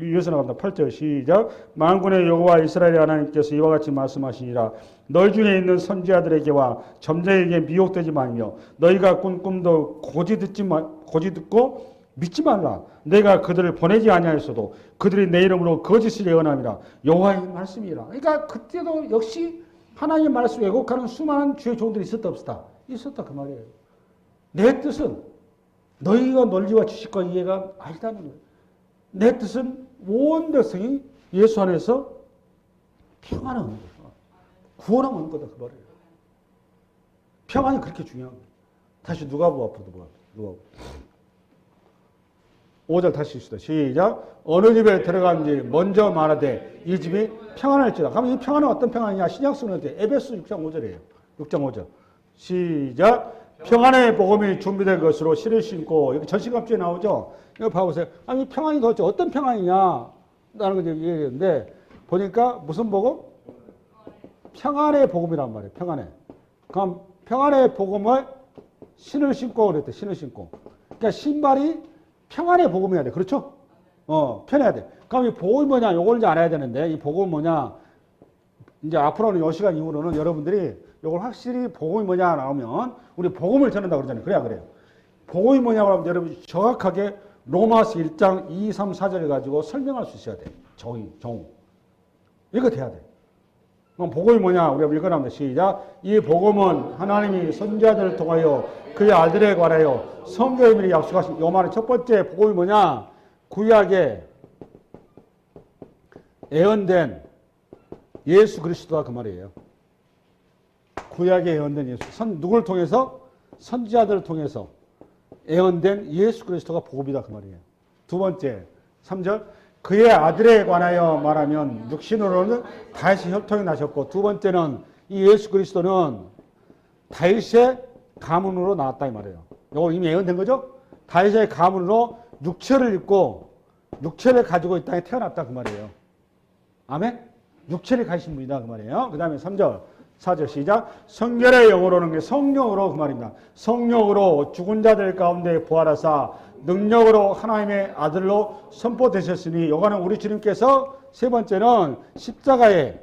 이어서 나갑니다. 8절 시작. 만군의 여호와 이스라엘의 하나님께서 이와 같이 말씀하시니라. 너희 중에 있는 선지자들에게와 점쟁이에게 미혹되지 말며 너희가 꾼 꿈도 고지 듣고 믿지 말라. 내가 그들을 보내지 아니하였어도 그들이 내 이름으로 거짓을 예언함이라. 여호와의 말씀이라. 그러니까 그때도 역시 하나님의 말씀을 왜곡하는 수많은 주의 종들이 있었다 없었다? 있었다 그 말이에요. 내 뜻은 너희가 논리와 지식과 이해가 아니다는 거예요. 내 뜻은 온 백성이 예수 안에서 평안을 얻는 거다. 구원을 얻는 거다 그 말이에요. 평안이 그렇게 중요한 거예요. 다시 누가복음 앞으로 누가복음. 5절 다시 읽읍시다. 시작. 어느 집에 들어간지 먼저 말하되 이 집이 평안할지라. 그럼 이 평안은 어떤 평안이냐? 신약성은 에베소 6장 5절이에요. 6장 5절. 시작. 평안의 복음이 준비된 것으로 실을 신고 여기 전시갑주에 나오죠. 이거 봐보세요. 아니 평안이 도대체 어떤 평안이냐? 라는 걸 얘기했는데 보니까 무슨 복음? 평안의 복음이란 말이에요. 평안의. 그럼 평안의 복음을 신을 신고 그랬대. 신을 신고. 그러니까 신발이 평안의 복음이어야 돼. 그렇죠? 편해야 돼. 그럼 이 복음이 뭐냐? 요걸 이제 알아야 되는데 이 복음은 뭐냐? 이제 앞으로는 요 시간 이후로는 여러분들이 요걸 확실히 복음이 뭐냐 나오면 우리 복음을 전한다고 그러잖아요. 그래요. 복음이 뭐냐고 하면 여러분 정확하게 로마서 1장 2, 3, 4절을 가지고 설명할 수 있어야 돼. 정. 이거 돼야 돼. 그럼 복음이 뭐냐? 우리가 읽어나옵니다. 시작. 이 복음은 하나님이 선지자들을 통하여 그의 아들에 관하여 성경에 미리 약속하신 요 말은 첫 번째 복음이 뭐냐? 구약에 예언된 예수 그리스도가 그 말이에요. 구약에 예언된 예수. 누구를 통해서? 선지자들을 통해서 예언된 예수 그리스도가 복음이다 그 말이에요. 두 번째 3절. 그의 아들에 관하여 말하면 육신으로는 다윗의 혈통이 나셨고 두 번째는 이 예수 그리스도는 다윗의 가문으로 나왔다 이 말이에요. 이거 이미 예언된 거죠? 다윗의 가문으로 육체를 입고 육체를 가지고 이 땅에 태어났다 그 말이에요. 아멘? 육체를 가진 분이다 그 말이에요. 그 다음에 3절 4절 시작. 성결의 영으로는 성령으로 그 말입니다. 성령으로 죽은 자들 가운데 부활하사 능력으로 하나님의 아들로 선포되셨으니 요거는 우리 주님께서 세 번째는 십자가에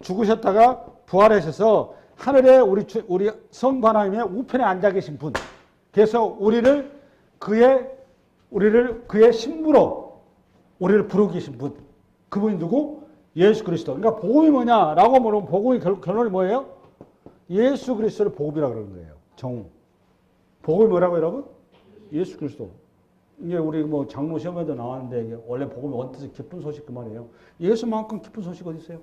죽으셨다가 부활하셔서 하늘에 우리 성부 하나님의 우편에 앉아 계신 분. 그래서 우리를 그의 신부로 우리를 부르고 계신 분. 그분이 누구? 예수 그리스도. 그러니까 복음이 뭐냐라고 물으면 복음의 결론이 뭐예요? 예수 그리스도를 복음이라고 그러는 거예요. 정우. 복음이 뭐라고 여러분? 예수 그리스도. 이게 우리 뭐 장로 시험에도 나왔는데 이게 원래 복음이 원뜻이 기쁜 소식 그 말이에요. 예수만큼 기쁜 소식 어디 있어요?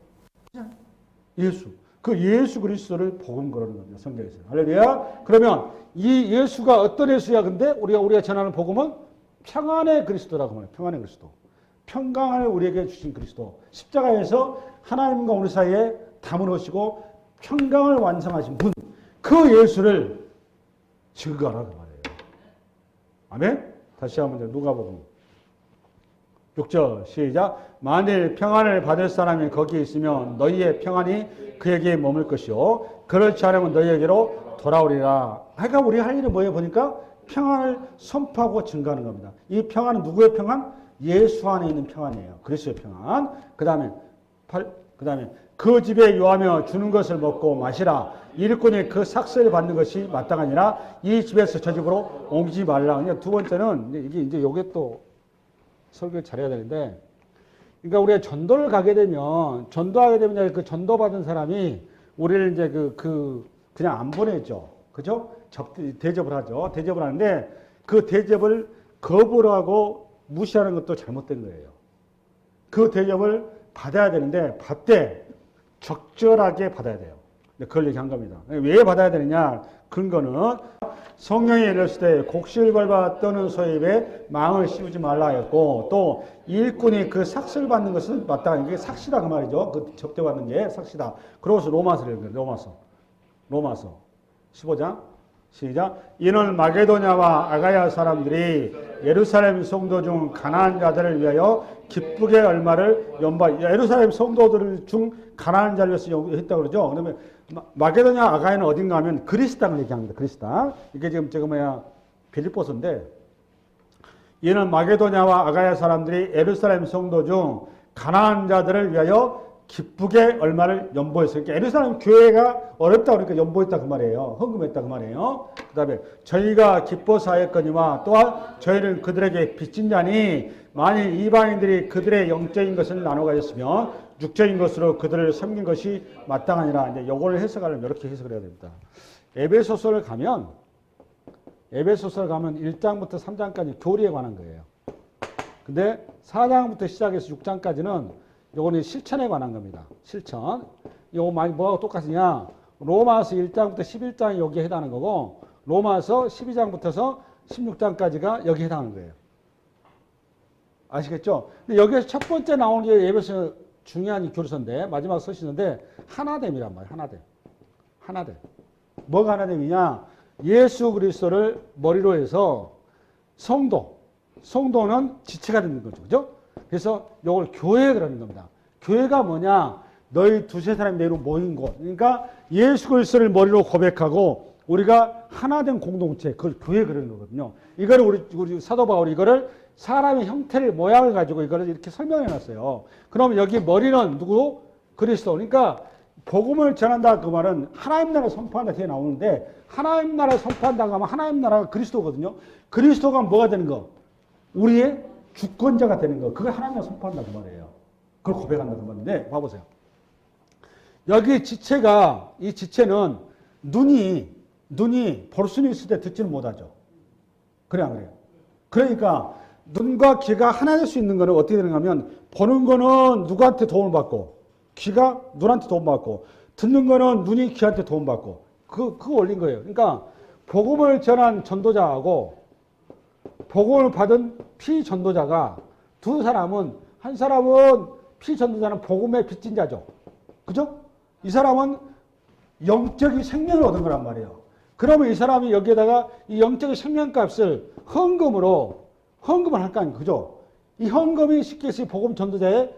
예수. 그 예수 그리스도를 복음 그러는 겁니다. 성경에서. 할렐루야. 그러면 이 예수가 어떤 예수야? 근데 우리가 전하는 복음은 평안의 그리스도라고 말해요. 평안의 그리스도. 평강을 우리에게 주신 그리스도. 십자가에서 하나님과 우리 사이에 담을 오시고 평강을 완성하신 분. 그 예수를 증거하라 그 말이에요. 아멘. 다시 한번 누가복음 6절 시작. 만일 평안을 받을 사람이 거기에 있으면 너희의 평안이 그에게 머물 것이요 그렇지 않으면 너희에게로 돌아오리라. 그러니까 우리 할 일은 뭐예요? 보니까 평안을 선포하고 증거하는 겁니다. 이 평안은 누구의 평안? 예수 안에 있는 평안이에요. 그리스도의 평안. 그 다음에 그 집에 요하며 주는 것을 먹고 마시라. 일꾼이 그 삭슬을 받는 것이 마땅하니라. 이 집에서 저 집으로 옮기지 말라. 그러니까 두 번째는 이제 요게 또 설교를 잘해야 되는데, 그러니까 우리가 전도를 가게 되면 그 전도받은 사람이 우리를 이제 그냥 안 보내죠. 그죠? 대접을 하죠. 대접을 하는데 그 대접을 거부를 하고 무시하는 것도 잘못된 거예요. 그 대접을 받아야 되는데 받되 적절하게 받아야 돼요. 그걸 얘기한 겁니다. 왜 받아야 되느냐? 근거는 성령이 이르실 때 곡실벌과 떠는 소입에 망을 씌우지 말라 했고, 또 일꾼이 그 삭슬 받는 것은 마땅한 게 삭시다 그 말이죠. 그 접대받는 게 삭시다. 그러고서 로마서를 읽어요. 로마서 15장 시작. 이는 마게도냐와 아가야 사람들이 예루살렘 성도 중 가난한 자들을 위하여 기쁘게 얼마를 예루살렘 성도들 중 가난한 자를 위해서 했다고 그러죠. 그러면 마게도냐 아가야는 어딘가 하면 그리스 땅을 얘기합니다. 그리스 땅. 이게 지금 빌립보서인데, 이는 마게도냐와 아가야 사람들이 예루살렘 성도 중 가난한 자들을 위하여 기쁘게 얼마를 연보했어요. 그러니까 예루살렘 교회가 어렵다 그러니까 연보했다 그 말이에요. 헌금했다 그 말이에요. 그 다음에 저희가 기뻐서 하였거니와 또한 저희는 그들에게 빚진 자니 만일 이방인들이 그들의 영적인 것을 나눠 가졌으면 육적인 것으로 그들을 섬긴 것이 마땅하니라. 이제 요걸 해석하려면 이렇게 해석을 해야 됩니다. 에베소서를 가면 1장부터 3장까지 교리에 관한 거예요. 근데 4장부터 시작해서 6장까지는 요거는 실천에 관한 겁니다. 실천. 요거 뭐하고 똑같으냐? 로마서 1장부터 11장이 여기에 해당하는 거고, 로마서 12장부터서 16장까지가 여기에 해당하는 거예요. 아시겠죠? 근데 여기에서 첫 번째 나오는 게 에베소 중요한 교리서인데, 마지막 서신인데, 하나됨이란 말이에요. 하나됨. 뭐가 하나됨이냐? 예수 그리스도를 머리로 해서 성도는 지체가 되는 거죠. 그죠? 그래서 이걸 교회 그러는 겁니다. 교회가 뭐냐? 너희 두세 사람이 내 이름 모인 곳. 그러니까 예수 그리스도를 머리로 고백하고 우리가 하나된 공동체, 그걸 교회 그러는 거거든요. 이거를 우리 사도 바울이 이거를 사람의 형태를 모양을 가지고 이거를 이렇게 설명해 놨어요. 그럼 여기 머리는 누구? 그리스도. 그러니까 복음을 전한다 그 말은 하나님 나라 선포한다 뒤에 나오는데, 하나님 나라 선포한다고 하면 하나님 나라가 그리스도거든요. 그리스도가 뭐가 되는 거? 우리의 주권자가 되는 거. 그걸 하나님 나라 선포한다 그 말이에요. 그걸 고백한다 그 말인데, 봐보세요. 여기 이 지체는 눈이 볼 수는 있을 때 듣지는 못하죠. 그래 안 그래요? 그러니까 눈과 귀가 하나 될 수 있는 거는 어떻게 되는가 하면, 보는 거는 누구한테 도움을 받고, 귀가 눈한테 도움을 받고, 듣는 거는 눈이 귀한테 도움을 받고, 그거 올린 거예요. 그러니까 복음을 전한 전도자하고 복음을 받은 피전도자가 두 사람은, 한 사람은 피전도자는 복음의 빚진 자죠. 그죠? 이 사람은 영적인 생명을 얻은 거란 말이에요. 그러면 이 사람이 여기에다가 이 영적인 생명값을 헌금을 할 거 아니에요. 그죠? 이 헌금이 쉽게 해서 복음 전도자의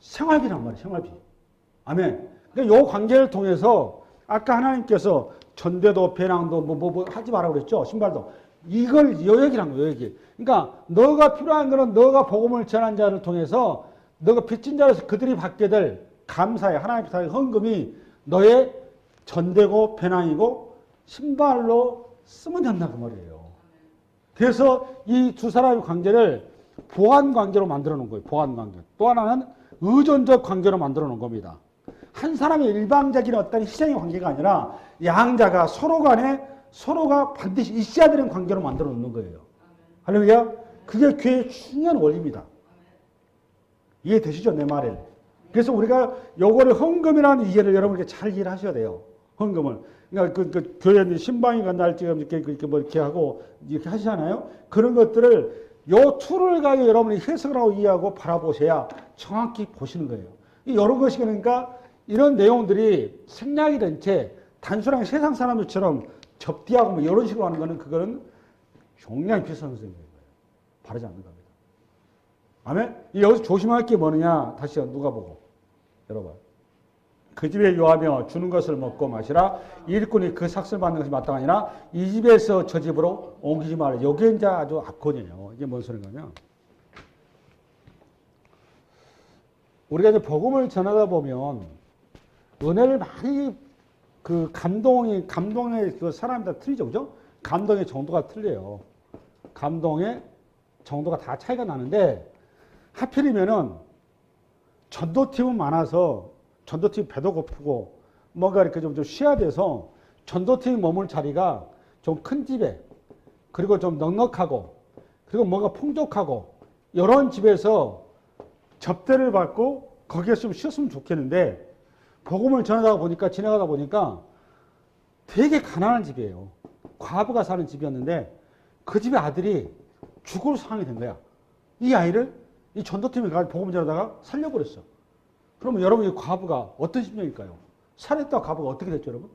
생활비란 말이에요. 생활비. 아멘. 그러니까 이 관계를 통해서 아까 하나님께서 전대도 배낭도 뭐 하지 말라고 그랬죠. 신발도. 이걸 요 얘기를 한 거예요. 요 얘기. 그러니까 너가 필요한 거는 너가 복음을 전한 자를 통해서 너가 빚진 자로서 그들이 받게 될 감사의 하나님 사의 헌금이 너의 전대고 배낭이고 신발로 쓰면 된다 그 말이에요. 그래서 이 두 사람의 관계를 보완 관계로 만들어 놓은 거예요. 보완 관계. 또 하나는 의존적 관계로 만들어 놓은 겁니다. 한 사람의 일방적인 어떤 희생의 관계가 아니라 양자가 서로 간에 서로가 반드시 있어야 되는 관계로 만들어 놓는 거예요. 할렐루야. 그게 교회의 중요한 원리입니다. 이해되시죠? 내 말에. 그래서 우리가 요거를 헌금이라는 이해를 여러분께 잘 이해를 하셔야 돼요. 헌금을. 그러니까 그 교회 신방이 간날 지금 이렇게 뭐 이렇게 하고 이렇게 하시잖아요. 그런 것들을 요 툴을 가지고 여러분이 해석을 하고 이해하고 바라보셔야 정확히 보시는 거예요. 이런 것이 그러니까 이런 내용들이 생략이 된 채 단순하게 세상 사람들처럼 접대하고 뭐 이런 식으로 하는 거는 그거는 굉장히 비싼 선생님인 거예요. 바르지 않는 겁니다. 아멘? 여기서 조심할 게 뭐느냐? 다시 누가 보고. 여러분. 그 집에 요하며 주는 것을 먹고 마시라. 일꾼이 그 삭슬 받는 것이 마땅 아니라 이 집에서 저 집으로 옮기지 마라. 여기에 이제 아주 악권이에요. 이게 뭔 소리냐면 우리가 이제 복음을 전하다 보면 은혜를 많이 그 감동의 그 사람이 다 틀리죠. 그죠? 감동의 정도가 틀려요. 감동의 정도가 다 차이가 나는데 하필이면은 전도팀은 많아서 전도팀 배도 고프고 뭔가 이렇게 좀 쉬어야 돼서 전도팀이 머물 자리가 좀 큰 집에 그리고 좀 넉넉하고 그리고 뭔가 풍족하고 이런 집에서 접대를 받고 거기에 좀 쉬었으면 좋겠는데 복음을 전하다 보니까 지나가다 보니까 되게 가난한 집이에요. 과부가 사는 집이었는데 그 집의 아들이 죽을 상황이 된 거야. 이 아이를 이 전도팀이 가서 복음 전하다가 살려버렸어. 그러면 여러분 이 과부가 어떤 심정일까요? 살했다 과부가 어떻게 됐죠, 여러분?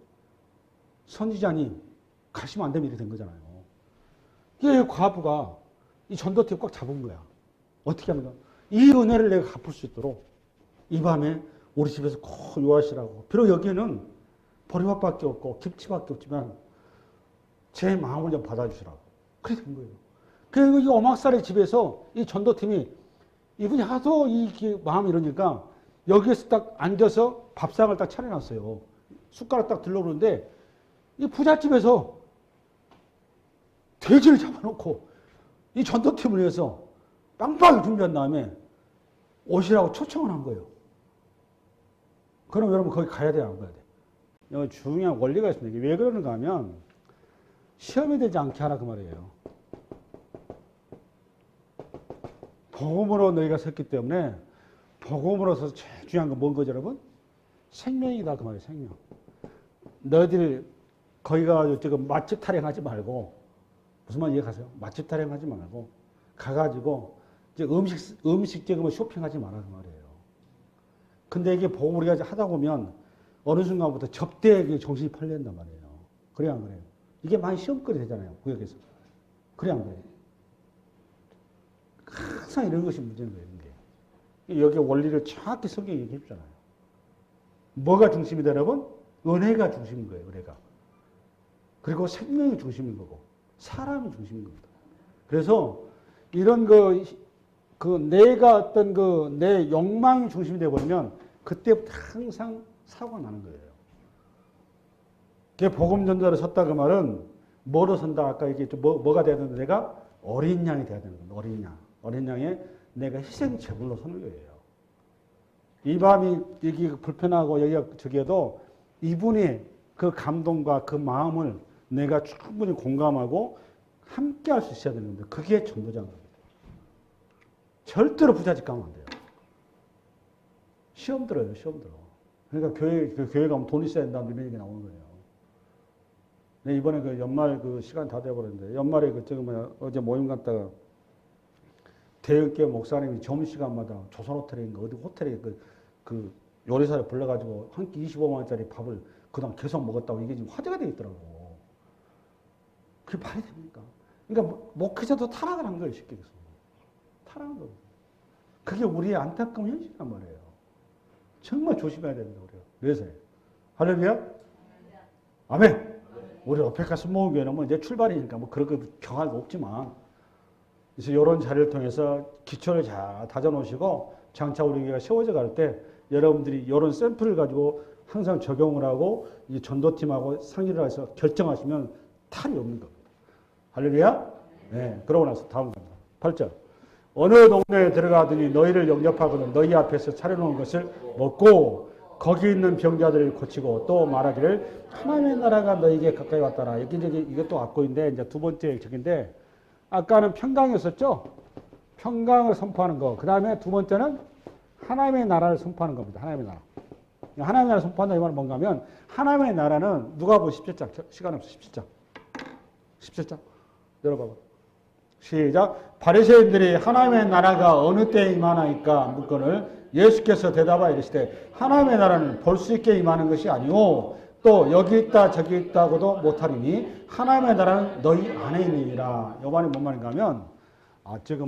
선지자님 가시면 안 되면 이렇게 된 거잖아요. 이 과부가 이 전도팀 꽉 잡은 거야. 어떻게 하는 거야? 이 은혜를 내가 갚을 수 있도록 이 밤에 우리 집에서 꼭 요하시라고. 비록 여기에는 보리밥밖에 없고 김치밖에 없지만 제 마음을 좀 받아주시라고. 그래 된 거예요. 그리고 이 오막살의 집에서 이 전도팀이 이분이 하도 이 마음이 이러니까 여기에서 딱 앉아서 밥상을 딱 차려놨어요. 숟가락 딱 들러오는데 이 부잣집에서 돼지를 잡아놓고 이 전도팀을 위해서 빵빵히 준비한 다음에 오시라고 초청을 한 거예요. 그럼 여러분 거기 가야 돼요, 안 가야 돼? 여기 중요한 원리가 있습니다. 이게 왜 그러는가 하면 시험이 되지 않게 하라 그 말이에요. 복음으로 너희가 섰기 때문에 복음으로서 제일 중요한 건 뭔 거죠, 여러분? 생명이다 그 말이에요, 생명. 너희들 거기 가가지고 지금 맛집 타령하지 말고 무슨 말 이해가세요? 맛집 타령하지 말고 가가지고 이제 음식적으로 쇼핑하지 말라 그 말이에요. 근데 이게 복음 우리가 하다 보면 어느 순간부터 접대에 정신이 팔린단 말이에요. 그래 안 그래요? 이게 많이 시험거리 되잖아요, 구역에서. 그래 안 그래요? 항상 이런 것이 문제인 거예요. 이게. 여기 원리를 정확히 성경이 얘기해 주잖아요. 뭐가 중심이다 여러분? 은혜가 중심인 거예요. 은혜가. 그리고 생명이 중심인 거고 사람이 중심인 겁니다. 그래서 이런 내가 어떤 내 욕망이 중심이 되어버리면 그때부터 항상 사고가 나는 거예요. 복음 전도자로 섰다 그 말은 뭐로 선다? 아까 이게 뭐가 돼야 되는데 내가 어린 양이 돼야 되는 겁니다. 어린 양. 어린 양에 내가 희생 제물로 서는 거예요. 이 마음이 여기 불편하고 여기가 저기에도 이분이 그 감동과 그 마음을 내가 충분히 공감하고 함께 할 수 있어야 되는 건데 그게 전도자인 겁니다. 절대로 부잣집 가면 안 돼요. 시험 들어요, 시험 들어. 그러니까 교회 가면 돈 있어야 된다는 이런 얘기 나오는 거예요. 네, 이번에 그 연말 그 시간 다 돼버렸는데 연말에 어제 모임 갔다가 대형교회 목사님이 점심시간마다 조선호텔인가 어디 호텔에 그 요리사를 불러가지고 한 끼 25만 원짜리 밥을 그동안 계속 먹었다고 이게 지금 화제가 되어 있더라고. 그게 말이 됩니까? 그러니까 목회자도 타락을 한 거예요, 쉽게 얘기해서. 타락한 거예요. 그게 우리의 안타까운 현실이란 말이에요. 정말 조심해야 됩니다, 우리가. 왜서요? 할렐루야? 아멘! 우리 어페카 순모교회는 뭐 이제 출발이니까 뭐 그런 거 경할 거 없지만 그래서 이런 자리를 통해서 기초를 잘 다져놓으시고 장차 우리 교회가 세워져 갈 때 여러분들이 이런 샘플을 가지고 항상 적용을 하고 이 전도팀하고 상의를 해서 결정하시면 탈이 없는 겁니다. 할렐루야? 네. 그러고 나서 다음 겁니다. 8절. 어느 동네에 들어가더니 너희를 영접하거든 너희 앞에서 차려놓은 것을 먹고 거기 있는 병자들을 고치고 또 말하기를 하나님의 나라가 너희에게 가까이 왔다라. 여기저기 이것도 악고인데 이제 두 번째 적인데 아까는 평강이었었죠? 평강을 선포하는 거. 그 다음에 두 번째는 하나님의 나라를 선포하는 겁니다. 하나님의 나라. 하나님의 나라를 선포한다 이 말은 뭔가 하면 하나님의 나라는 누가복음 17장 시간 없어 17장 열어봐봐. 시작. 바리새인들이 하나님의 나라가 어느 때에 임하나이까 묻거늘 예수께서 대답하여 이르시되 하나님의 나라는 볼 수 있게 임하는 것이 아니오 또 여기 있다 저기 있다고도 못하리니 하나님의 나라는 너희 안에 있느니라. 요 말이 뭔 말인가 하면 지금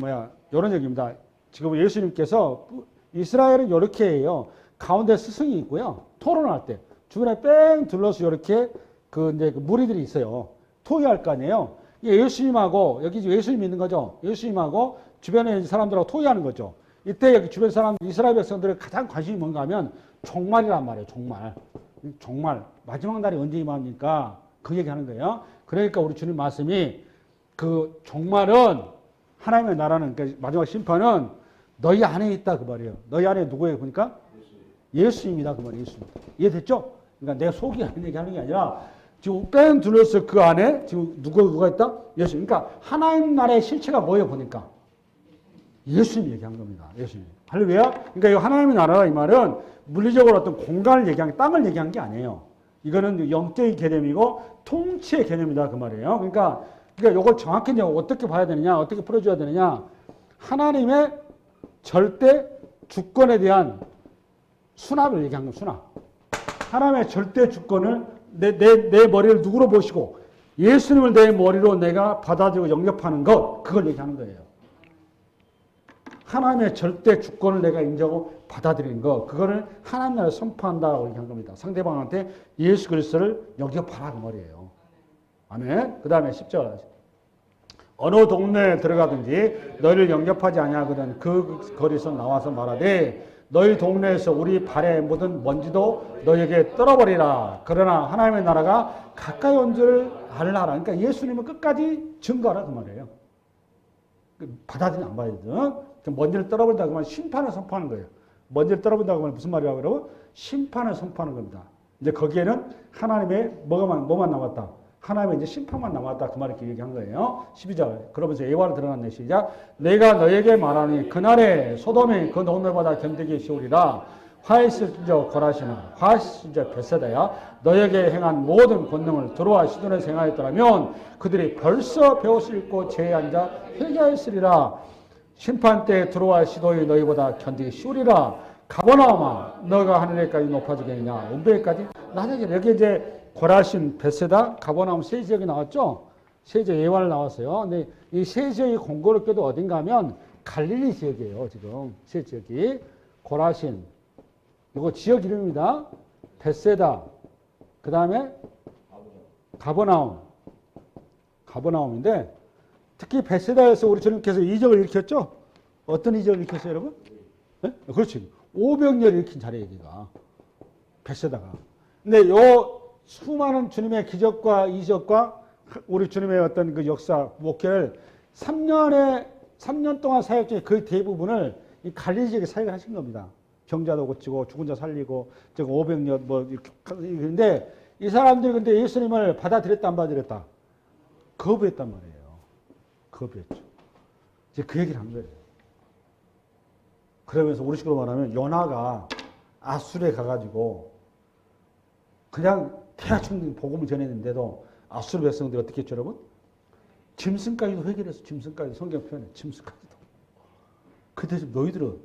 이런 얘기입니다. 지금 예수님께서 이스라엘은 이렇게 해요. 가운데 스승이 있고요. 토론할 때 주변에 뺑 둘러서 이렇게 이제 무리들이 있어요. 토의할 거 아니에요. 예수님하고 여기 예수님 있는 거죠. 예수님하고 주변에 있는 사람들하고 토의하는 거죠. 이때 여기 주변 사람 이스라엘 백성들의 가장 관심이 뭔가 하면 종말이란 말이에요. 종말. 마지막 날이 언제 임합니까? 그 얘기하는 거예요. 그러니까 우리 주님 말씀이 그 종말은 하나님의 나라는 그러니까 마지막 심판은 너희 안에 있다 그 말이에요. 너희 안에 누구예요? 보니까 예수입니다. 그 말이에요. 예수입니다. 이해됐죠? 그러니까 내가 속이 아닌 얘기하는 게 아니라 지금 뺑 둘러서 그 안에 지금 누가 있다? 예수. 그러니까 하나님 나라의 실체가 뭐예요? 보니까 예수님 얘기한 겁니다. 예수님. 할렐루야. 그러니까 이 하나님의 나라라 이 말은 물리적으로 어떤 공간을 얘기한 땅을 얘기한 게 아니에요. 이거는 영적인 개념이고 통치의 개념이다 그 말이에요. 그러니까 이걸 정확히 이제 어떻게 봐야 되느냐, 어떻게 풀어줘야 되느냐. 하나님의 절대 주권에 대한 수납을 얘기한 겁니다. 수납. 하나님의 절대 주권을 내 머리를 누구로 보시고 예수님을 내 머리로 내가 받아들이고 영접하는 것, 그걸 얘기하는 거예요. 하나님의 절대 주권을 내가 인정하고 받아들이는 것, 그거를 하나님 나라를 선포한다고 얘기한 겁니다. 상대방한테 예수 그리스도를 영접하라 그 말이에요. 아멘. 그 다음에 10절. 어느 동네에 들어가든지 너희를 영접하지 아니하거든 그 거리에서 나와서 말하되 너희 동네에서 우리 발에 묻은 먼지도 너희에게 떨어버리라. 그러나 하나님의 나라가 가까이 온 줄 알라. 그러니까 예수님은 끝까지 증거하라 그 말이에요. 받아들이면 안 받아들이든 먼지를 떨어버린다 그러면 심판을 선포하는 거예요. 먼지를 떨어버린다 그러면 무슨 말이라고 그러고 심판을 선포하는 겁니다. 이제 거기에는 하나님의 뭐만 남았다. 하나님의 이제 심판만 남았다. 그 말을 이렇게 얘기한 거예요. 12절. 그러면서 예화를 드러났네. 시작. 내가 너에게 말하니 그날에 소돔이 그 농매보다 견디기 쉬우리라. 화이스저 고라시나 화이스저 베세다야 너에게 행한 모든 권능을 두로와 시돈에서 행하였더라면 그들이 벌써 배옷을 입고 제에 앉아 회개하였으리라. 심판 때 두로와 시돈이 너희보다 견디기 쉬우리라. 가버나움아 너가 하늘에까지 높아지겠느냐 온배에까지 낮아지라. 여기 이제 고라신, 베세다, 가버나움 세 지역이 나왔죠. 세 지역 예화를 나왔어요. 근데 이 세 지역이 공교롭게도 어딘가 하면 갈릴리 지역이에요. 지금 세 지역이 고라신, 이거 지역 이름입니다. 베세다, 그 다음에 가버나움인데 특히 베세다에서 우리 주님께서 이적을 일으켰죠. 어떤 이적을 일으켰어요, 여러분? 네? 그렇지. 500년 일으킨 자리 얘기가 베세다가. 근데 요 수많은 주님의 기적과 이적과 우리 주님의 어떤 그 역사, 목회를 3년 동안 사역 중에 거의 대부분을 이 갈릴리 지역에 사역을 하신 겁니다. 병자도 고치고 죽은 자 살리고, 즉 500년 뭐 이렇게. 그런데 이 사람들이 근데 예수님을 받아들였다 안 받아들였다? 거부했단 말이에요. 거부했죠. 이제 그 얘기를 한 거예요. 그러면서 우리식으로 말하면 요나가 아수르에 가가지고 그냥 대충 복음을 전했는데도 아수르 백성들이 어떻게 했죠, 여러분? 짐승까지도 회개를 해서 짐승까지도 성경 표현해. 짐승까지도. 그 대신 너희들은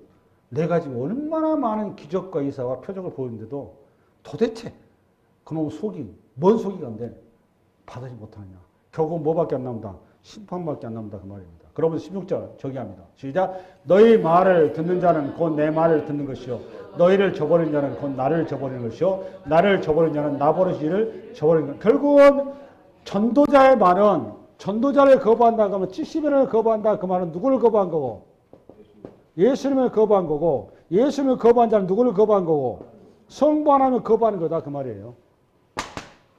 내가 지금 얼마나 많은 기적과 이사와 표적을 보이는데도 도대체 그놈 속이 뭔 속이 간데 받아지 못하느냐. 결국 뭐밖에 안 남다? 심판밖에 안 남다 그 말입니다. 그러면서 16절 저기 합니다. 시작. 너희 말을 듣는 자는 곧 내 말을 듣는 것이요 너희를 저버린 자는 곧 나를 저버리는 것이요 나를 저버린 자는 나 버리시를 저버리는 것. 결국은 전도자의 말은 전도자를 거부한다 그러면 70일을 거부한다 그 말은 누구를 거부한 거고 예수님을 거부한 거고 예수님을 거부한 자는 누구를 거부한 거고 성부 안 하면 거부하는 거다 그 말이에요.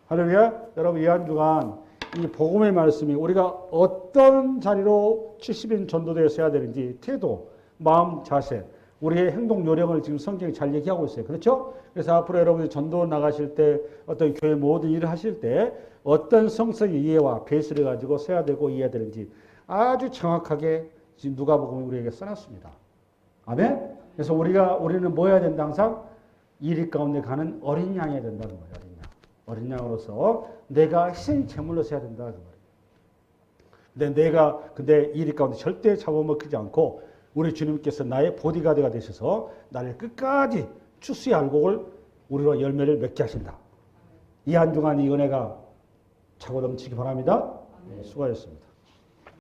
할렐루야. 여러분 이 한 주간 이 복음의 말씀이 우리가 어떤 자리로 70인 전도대에 서야 되는지 태도, 마음, 자세, 우리의 행동 요령을 지금 성경이 잘 얘기하고 있어요. 그렇죠? 그래서 앞으로 여러분이 전도 나가실 때 어떤 교회 모든 일을 하실 때 어떤 성서의 이해와 베이스를 가지고 서야 되고 이해해야 되는지 아주 정확하게 지금 누가복음이 우리에게 써놨습니다. 아멘? 그래서 우리는 뭐 해야 된다 항상? 이리 가운데 가는 어린 양이 된다는 거예요. 어린 양. 어린 양으로서 내가 희생 제물로 서야 된다 그 말이에요. 근데 이리 가운데 절대 잡아먹히지 않고 우리 주님께서 나의 보디가드가 되셔서 나를 끝까지 추수의 알곡을 우리로 열매를 맺게 하신다. 이 한 주간 이 은혜가 차고 넘치기 바랍니다. 네, 수고하셨습니다.